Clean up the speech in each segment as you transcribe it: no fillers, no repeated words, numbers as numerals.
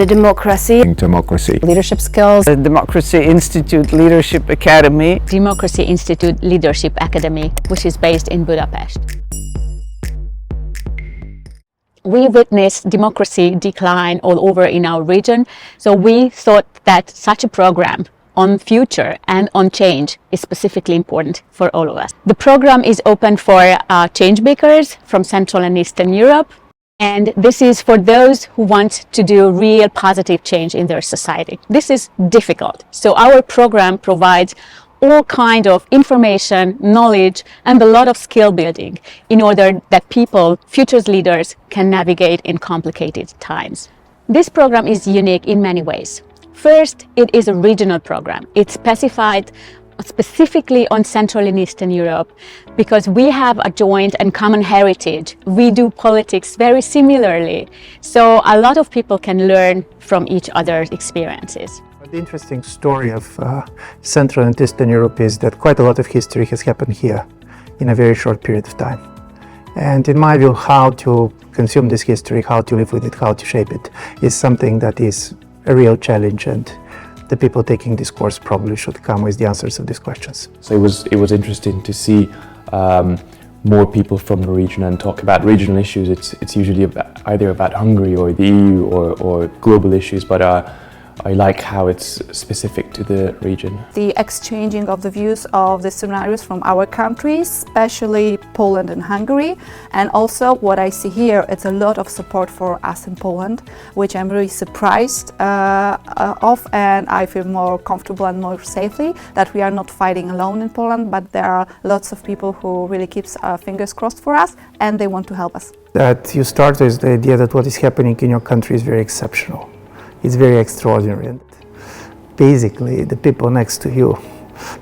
The Democracy. Leadership skills. The Democracy Institute Leadership Academy. Democracy Institute Leadership Academy, which is based in Budapest. We witnessed democracy decline all over in our region, so we thought that such a program on future and on change is specifically important for all of us. The program is open for change makers from Central and Eastern Europe, and this is for those who want to do real positive change in their society. This is difficult, so our program provides all kind of information, knowledge, and a lot of skill building in order that people, future leaders, can navigate in complicated times. This program is unique in many ways. First, it is a regional program. It's specified specifically on Central and Eastern Europe because we have a joint and common heritage. We do politics very similarly, so a lot of people can learn from each other's experiences. The interesting story of Central and Eastern Europe is that quite a lot of history has happened here in a very short period of time. And in my view, how to consume this history, how to live with it, how to shape it, is something that is a real challenge, and the people taking this course probably should come with the answers of these questions. So it was interesting to see more people from the region and talk about regional issues. It's usually either about Hungary or the EU or global issues, but I like how it's specific to the region. The exchanging of the views of the scenarios from our countries, especially Poland and Hungary, and also what I see here, it's a lot of support for us in Poland, which I'm really surprised of, and I feel more comfortable and more safely that we are not fighting alone in Poland, but there are lots of people who really keep fingers crossed for us, and they want to help us. That you start with the idea that what is happening in your country is very exceptional. It's very extraordinary, and basically the people next to you,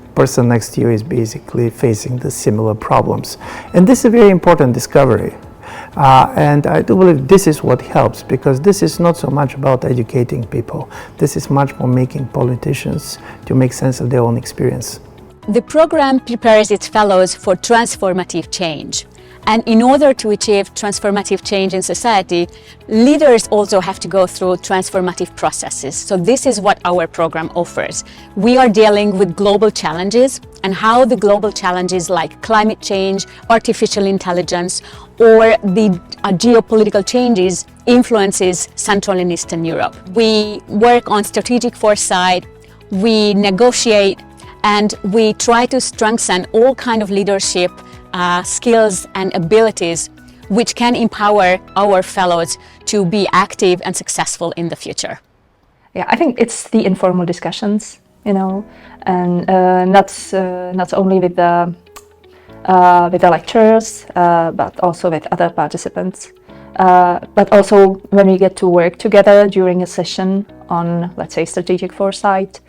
the person next to you is basically facing the similar problems. And this is a very important discovery. And I do believe this is what helps, because this is not so much about educating people. This is much more making politicians to make sense of their own experience. The program prepares its fellows for transformative change. And in order to achieve transformative change in society, leaders also have to go through transformative processes. So this is what our program offers. We are dealing with global challenges and how the global challenges like climate change, artificial intelligence, or the geopolitical changes influences Central and Eastern Europe. We work on strategic foresight, we negotiate, and we try to strengthen all kind of leadership skills and abilities which can empower our fellows to be active and successful in the future. Yeah, I think it's the informal discussions, and not only with the lecturers, but also with other participants. But also when we get to work together during a session on, let's say, strategic foresight,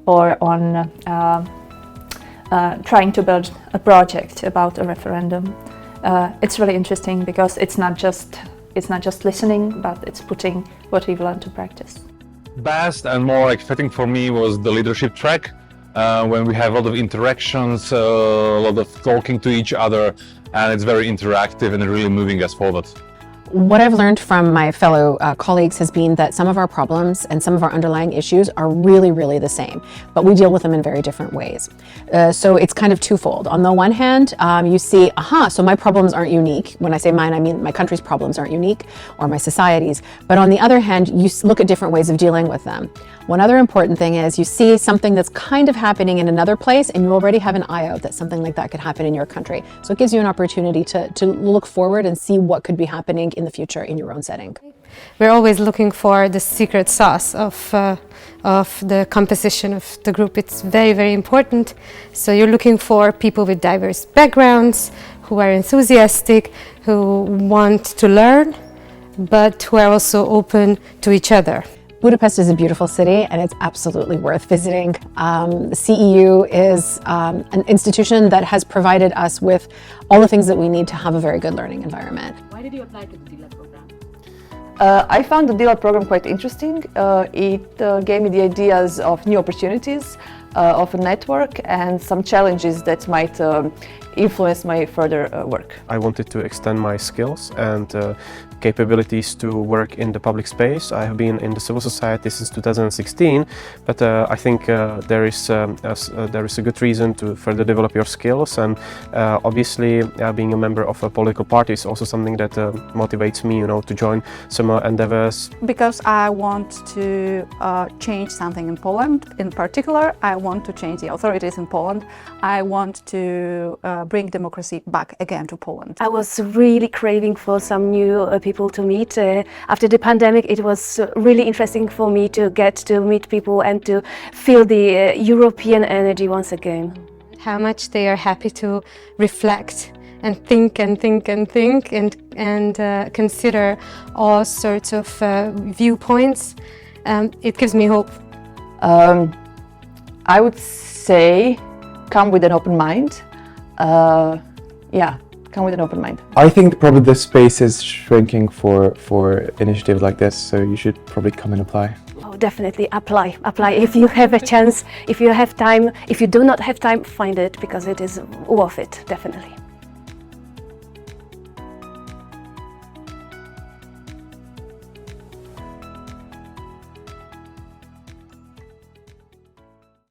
or on trying to build a project about a referendum. It's really interesting because it's not just listening, but it's putting what we've learned to practice. Best and more exciting for me was the leadership track, when we have a lot of interactions, a lot of talking to each other, and it's very interactive and really moving us forward. What I've learned from my fellow colleagues has been that some of our problems and some of our underlying issues are really, really the same, but we deal with them in very different ways. So it's kind of twofold. On the one hand, you see, so my problems aren't unique. When I say mine, I mean my country's problems aren't unique, or my society's. But on the other hand, you look at different ways of dealing with them. One other important thing is you see something that's kind of happening in another place, and you already have an eye out that something like that could happen in your country. So it gives you an opportunity to look forward and see what could be happening in the future in your own setting. We're always looking for the secret sauce of the composition of the group. It's very, very important. So you're looking for people with diverse backgrounds, who are enthusiastic, who want to learn, but who are also open to each other. Budapest is a beautiful city, and it's absolutely worth visiting. The CEU is an institution that has provided us with all the things that we need to have a very good learning environment. Why did you apply to the DILA program? I found the DILA program quite interesting. It gave me the ideas of new opportunities. of a network and some challenges that might influence my further work. I wanted to extend my skills and capabilities to work in the public space. I have been in the civil society since 2016, but I think there is a good reason to further develop your skills, and obviously being a member of a political party is also something that motivates me, to join similar endeavors. Because I want to change something in Poland. In particular, I want to change the authorities in Poland. I want to bring democracy back again to Poland. I was really craving for some new people to meet. After the pandemic, it was really interesting for me to get to meet people and to feel the European energy once again. How much they are happy to reflect and think and think and think and consider all sorts of viewpoints. It gives me hope. I would say come with an open mind. Come with an open mind. I think probably the space is shrinking for initiatives like this, so you should probably come and apply. Oh, definitely apply if you have a chance, if you have time. If you do not have time, find it, because it is worth it, definitely.